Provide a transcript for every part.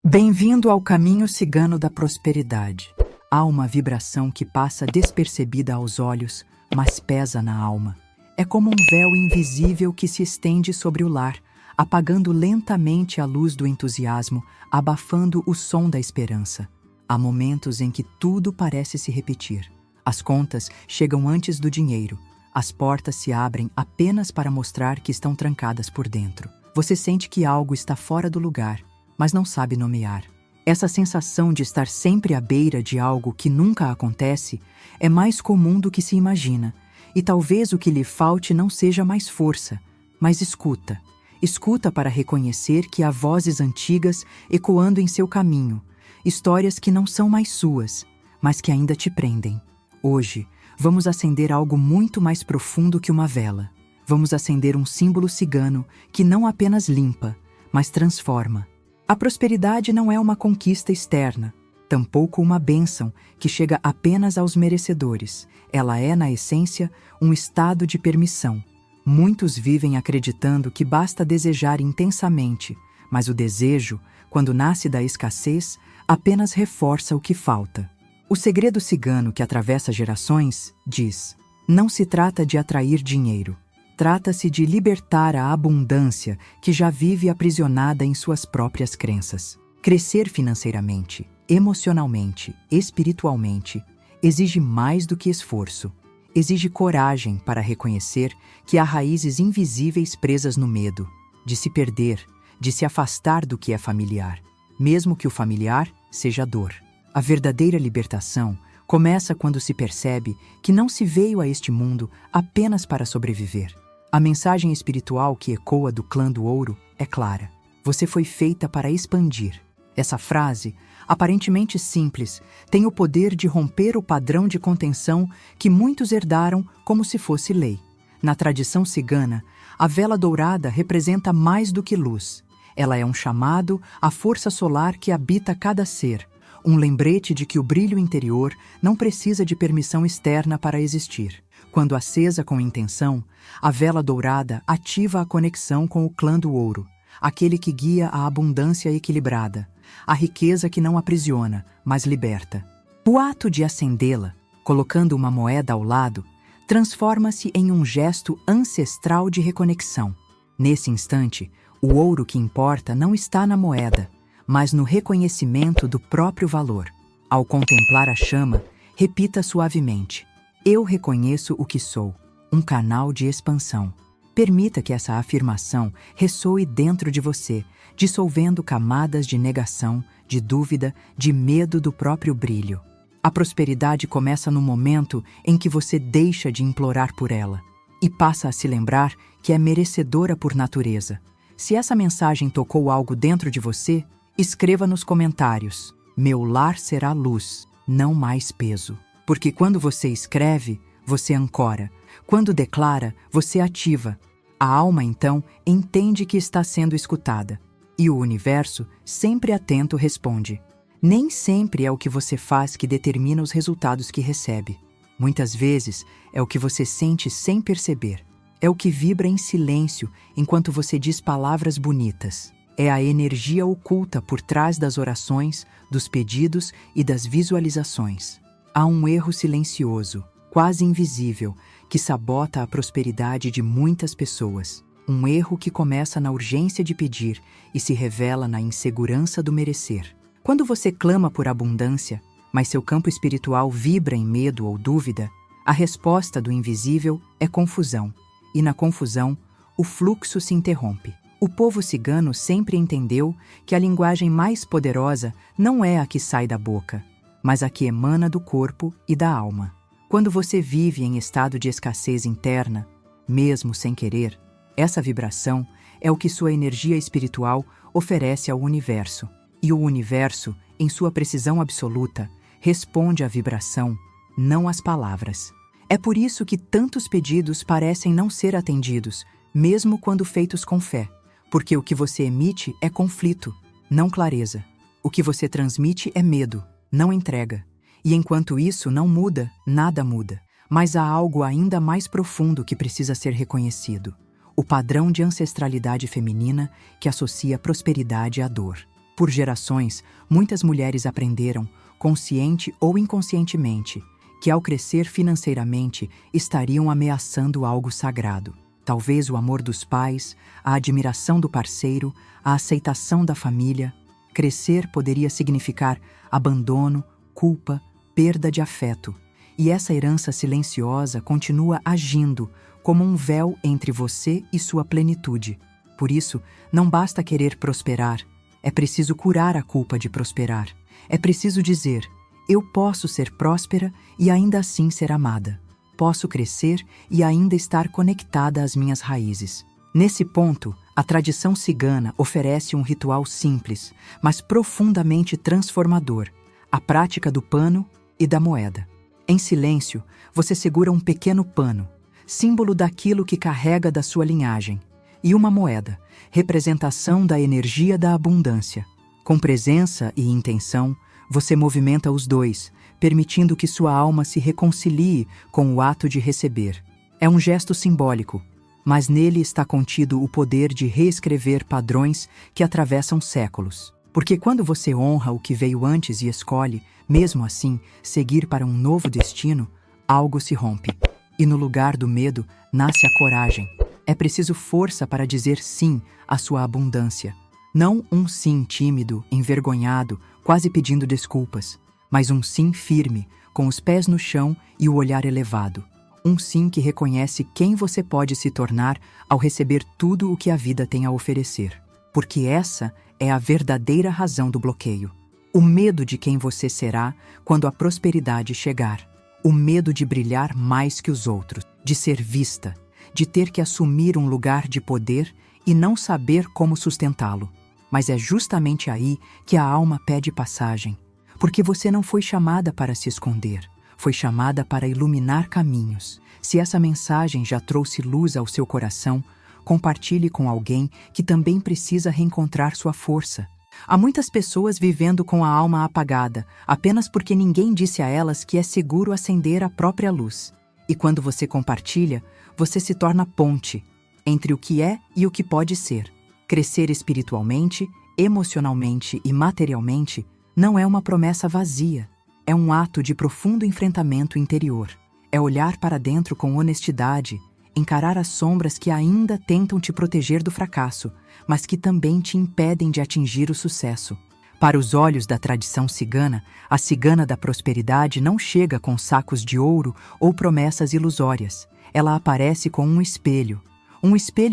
Bem-vindo ao caminho cigano da prosperidade. Há uma vibração que passa despercebida aos olhos, mas pesa na alma. É como um véu invisível que se estende sobre o lar, apagando lentamente a luz do entusiasmo, abafando o som da esperança. Há momentos em que tudo parece se repetir. As contas chegam antes do dinheiro. As portas se abrem apenas para mostrar que estão trancadas por dentro. Você sente que algo está fora do lugar, mas não sabe nomear. Essa sensação de estar sempre à beira de algo que nunca acontece é mais comum do que se imagina, e talvez o que lhe falte não seja mais força, mas escuta. Escuta para reconhecer que há vozes antigas ecoando em seu caminho, histórias que não são mais suas, mas que ainda te prendem. Hoje, vamos acender algo muito mais profundo que uma vela. Vamos acender um símbolo cigano que não apenas limpa, mas transforma. A prosperidade não é uma conquista externa, tampouco uma bênção que chega apenas aos merecedores. Ela é, na essência, um estado de permissão. Muitos vivem acreditando que basta desejar intensamente, mas o desejo, quando nasce da escassez, apenas reforça o que falta. O segredo cigano que atravessa gerações diz: não se trata de atrair dinheiro. Trata-se de libertar a abundância que já vive aprisionada em suas próprias crenças. Crescer financeiramente, emocionalmente, espiritualmente, exige mais do que esforço. Exige coragem para reconhecer que há raízes invisíveis presas no medo, de se perder, de se afastar do que é familiar, mesmo que o familiar seja dor. A verdadeira libertação começa quando se percebe que não se veio a este mundo apenas para sobreviver. A mensagem espiritual que ecoa do clã do ouro é clara. Você foi feita para expandir. Essa frase, aparentemente simples, tem o poder de romper o padrão de contenção que muitos herdaram como se fosse lei. Na tradição cigana, a vela dourada representa mais do que luz. Ela é um chamado à força solar que habita cada ser, um lembrete de que o brilho interior não precisa de permissão externa para existir. Quando acesa com intenção, a vela dourada ativa a conexão com o clã do ouro, aquele que guia a abundância equilibrada, a riqueza que não aprisiona, mas liberta. O ato de acendê-la, colocando uma moeda ao lado, transforma-se em um gesto ancestral de reconexão. Nesse instante, o ouro que importa não está na moeda, mas no reconhecimento do próprio valor. Ao contemplar a chama, repita suavemente: eu reconheço o que sou, um canal de expansão. Permita que essa afirmação ressoe dentro de você, dissolvendo camadas de negação, de dúvida, de medo do próprio brilho. A prosperidade começa no momento em que você deixa de implorar por ela e passa a se lembrar que é merecedora por natureza. Se essa mensagem tocou algo dentro de você, escreva nos comentários: meu lar será luz, não mais peso. Porque quando você escreve, você ancora. Quando declara, você ativa. A alma, então, entende que está sendo escutada. E o universo, sempre atento, responde. Nem sempre é o que você faz que determina os resultados que recebe. Muitas vezes, é o que você sente sem perceber. É o que vibra em silêncio enquanto você diz palavras bonitas. É a energia oculta por trás das orações, dos pedidos e das visualizações. Há um erro silencioso, quase invisível, que sabota a prosperidade de muitas pessoas. Um erro que começa na urgência de pedir e se revela na insegurança do merecer. Quando você clama por abundância, mas seu campo espiritual vibra em medo ou dúvida, a resposta do invisível é confusão. E na confusão, o fluxo se interrompe. O povo cigano sempre entendeu que a linguagem mais poderosa não é a que sai da boca, mas a que emana do corpo e da alma. Quando você vive em estado de escassez interna, mesmo sem querer, essa vibração é o que sua energia espiritual oferece ao universo. E o universo, em sua precisão absoluta, responde à vibração, não às palavras. É por isso que tantos pedidos parecem não ser atendidos, mesmo quando feitos com fé. Porque o que você emite é conflito, não clareza. O que você transmite é medo, não entrega. E enquanto isso não muda, nada muda. Mas há algo ainda mais profundo que precisa ser reconhecido. O padrão de ancestralidade feminina que associa prosperidade à dor. Por gerações, muitas mulheres aprenderam, consciente ou inconscientemente, que ao crescer financeiramente estariam ameaçando algo sagrado. Talvez o amor dos pais, a admiração do parceiro, a aceitação da família. Crescer poderia significar abandono, culpa, perda de afeto. E essa herança silenciosa continua agindo como um véu entre você e sua plenitude. Por isso, não basta querer prosperar, é preciso curar a culpa de prosperar. É preciso dizer: eu posso ser próspera e ainda assim ser amada. Posso crescer e ainda estar conectada às minhas raízes. Nesse ponto, a tradição cigana oferece um ritual simples, mas profundamente transformador: a prática do pano e da moeda. Em silêncio, você segura um pequeno pano, símbolo daquilo que carrega da sua linhagem, e uma moeda, representação da energia da abundância. Com presença e intenção, você movimenta os dois, permitindo que sua alma se reconcilie com o ato de receber. É um gesto simbólico, mas nele está contido o poder de reescrever padrões que atravessam séculos. Porque quando você honra o que veio antes e escolhe, mesmo assim, seguir para um novo destino, algo se rompe. E no lugar do medo, nasce a coragem. É preciso força para dizer sim à sua abundância. Não um sim tímido, envergonhado, quase pedindo desculpas, mas um sim firme, com os pés no chão e o olhar elevado. Um sim que reconhece quem você pode se tornar ao receber tudo o que a vida tem a oferecer. Porque essa é a verdadeira razão do bloqueio. O medo de quem você será quando a prosperidade chegar. O medo de brilhar mais que os outros, de ser vista, de ter que assumir um lugar de poder e não saber como sustentá-lo. Mas é justamente aí que a alma pede passagem. Porque você não foi chamada para se esconder, foi chamada para iluminar caminhos. Se essa mensagem já trouxe luz ao seu coração, compartilhe com alguém que também precisa reencontrar sua força. Há muitas pessoas vivendo com a alma apagada, apenas porque ninguém disse a elas que é seguro acender a própria luz. E quando você compartilha, você se torna ponte entre o que é e o que pode ser. Crescer espiritualmente, emocionalmente e materialmente não é uma promessa vazia. É um ato de profundo enfrentamento interior. É olhar para dentro com honestidade, encarar as sombras que ainda tentam te proteger do fracasso, mas que também te impedem de atingir o sucesso. Para os olhos da tradição cigana, a cigana da prosperidade não chega com sacos de ouro ou promessas ilusórias. Ela aparece com um espelho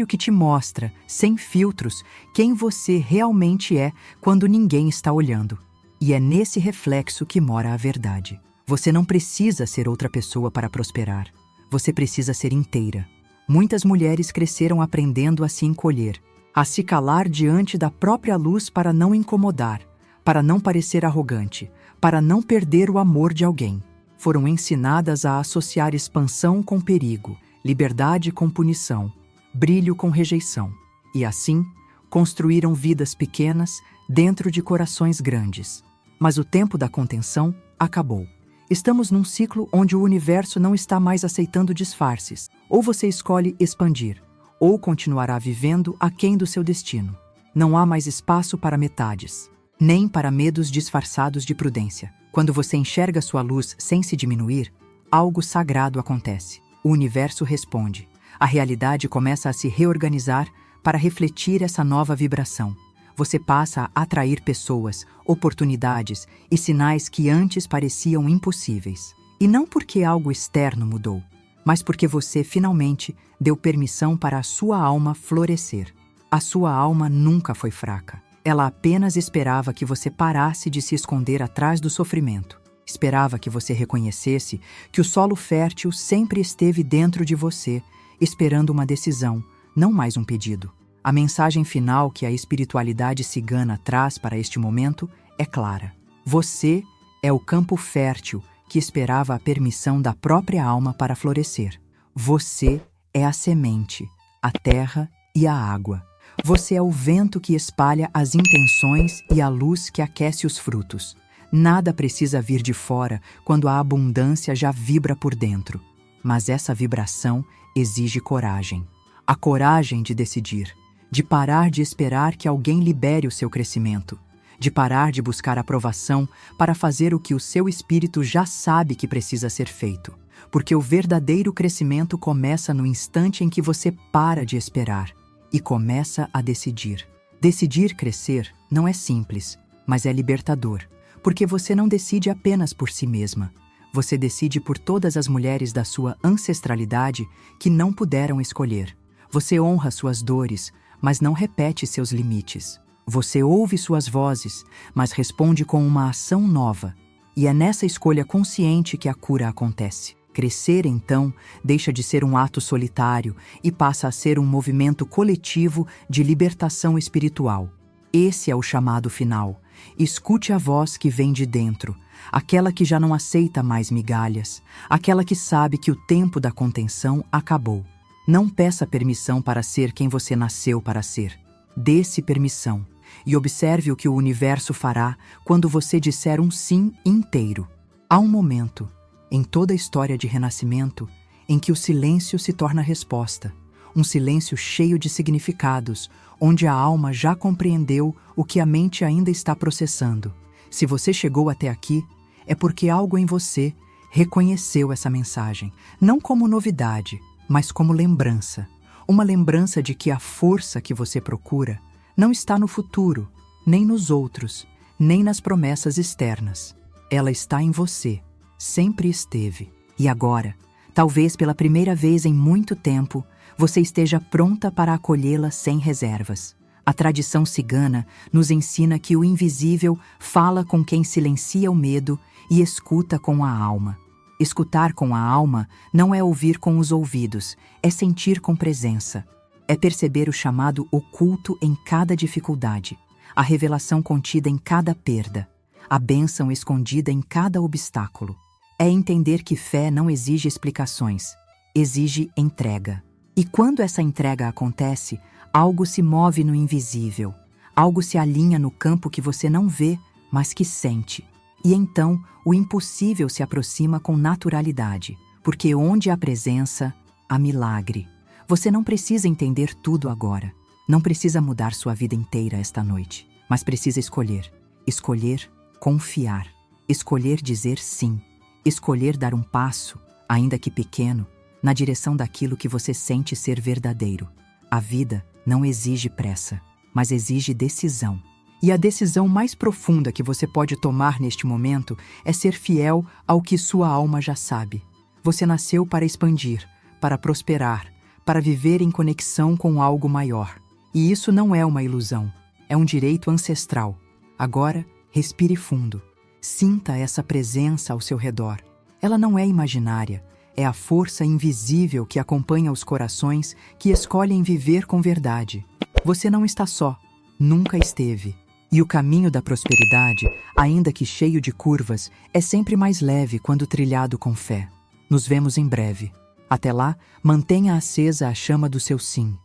que te mostra, sem filtros, quem você realmente é quando ninguém está olhando. E é nesse reflexo que mora a verdade. Você não precisa ser outra pessoa para prosperar. Você precisa ser inteira. Muitas mulheres cresceram aprendendo a se encolher, a se calar diante da própria luz para não incomodar, para não parecer arrogante, para não perder o amor de alguém. Foram ensinadas a associar expansão com perigo, liberdade com punição, brilho com rejeição. E assim, construíram vidas pequenas dentro de corações grandes. Mas o tempo da contenção acabou. Estamos num ciclo onde o universo não está mais aceitando disfarces. Ou você escolhe expandir, ou continuará vivendo aquém do seu destino. Não há mais espaço para metades, nem para medos disfarçados de prudência. Quando você enxerga sua luz sem se diminuir, algo sagrado acontece. O universo responde. A realidade começa a se reorganizar para refletir essa nova vibração. Você passa a atrair pessoas, oportunidades e sinais que antes pareciam impossíveis. E não porque algo externo mudou, mas porque você finalmente deu permissão para a sua alma florescer. A sua alma nunca foi fraca. Ela apenas esperava que você parasse de se esconder atrás do sofrimento. Esperava que você reconhecesse que o solo fértil sempre esteve dentro de você, esperando uma decisão, não mais um pedido. A mensagem final que a espiritualidade cigana traz para este momento é clara. Você é o campo fértil que esperava a permissão da própria alma para florescer. Você é a semente, a terra e a água. Você é o vento que espalha as intenções e a luz que aquece os frutos. Nada precisa vir de fora quando a abundância já vibra por dentro. Mas essa vibração exige coragem. A coragem de decidir, de parar de esperar que alguém libere o seu crescimento, de parar de buscar aprovação para fazer o que o seu espírito já sabe que precisa ser feito. Porque o verdadeiro crescimento começa no instante em que você para de esperar e começa a decidir. Decidir crescer não é simples, mas é libertador, porque você não decide apenas por si mesma. Você decide por todas as mulheres da sua ancestralidade que não puderam escolher. Você honra suas dores, mas não repete seus limites. Você ouve suas vozes, mas responde com uma ação nova. E é nessa escolha consciente que a cura acontece. Crescer, então, deixa de ser um ato solitário e passa a ser um movimento coletivo de libertação espiritual. Esse é o chamado final. Escute a voz que vem de dentro, aquela que já não aceita mais migalhas, aquela que sabe que o tempo da contenção acabou. Não peça permissão para ser quem você nasceu para ser. Dê-se permissão e observe o que o universo fará quando você disser um sim inteiro. Há um momento, em toda a história de renascimento, em que o silêncio se torna resposta. Um silêncio cheio de significados, onde a alma já compreendeu o que a mente ainda está processando. Se você chegou até aqui, é porque algo em você reconheceu essa mensagem, não como novidade, mas como lembrança. Uma lembrança de que a força que você procura não está no futuro, nem nos outros, nem nas promessas externas. Ela está em você, sempre esteve. E agora, talvez pela primeira vez em muito tempo, você esteja pronta para acolhê-la sem reservas. A tradição cigana nos ensina que o invisível fala com quem silencia o medo e escuta com a alma. Escutar com a alma não é ouvir com os ouvidos, é sentir com presença. É perceber o chamado oculto em cada dificuldade, a revelação contida em cada perda, a bênção escondida em cada obstáculo. É entender que fé não exige explicações, exige entrega. E quando essa entrega acontece, algo se move no invisível, algo se alinha no campo que você não vê, mas que sente. E então, o impossível se aproxima com naturalidade, porque onde há presença, há milagre. Você não precisa entender tudo agora, não precisa mudar sua vida inteira esta noite, mas precisa escolher. Escolher confiar, escolher dizer sim, escolher dar um passo, ainda que pequeno, na direção daquilo que você sente ser verdadeiro. A vida não exige pressa, mas exige decisão. E a decisão mais profunda que você pode tomar neste momento é ser fiel ao que sua alma já sabe. Você nasceu para expandir, para prosperar, para viver em conexão com algo maior. E isso não é uma ilusão, é um direito ancestral. Agora, respire fundo. Sinta essa presença ao seu redor. Ela não é imaginária, é a força invisível que acompanha os corações que escolhem viver com verdade. Você não está só, nunca esteve. E o caminho da prosperidade, ainda que cheio de curvas, é sempre mais leve quando trilhado com fé. Nos vemos em breve. Até lá, mantenha acesa a chama do seu sim.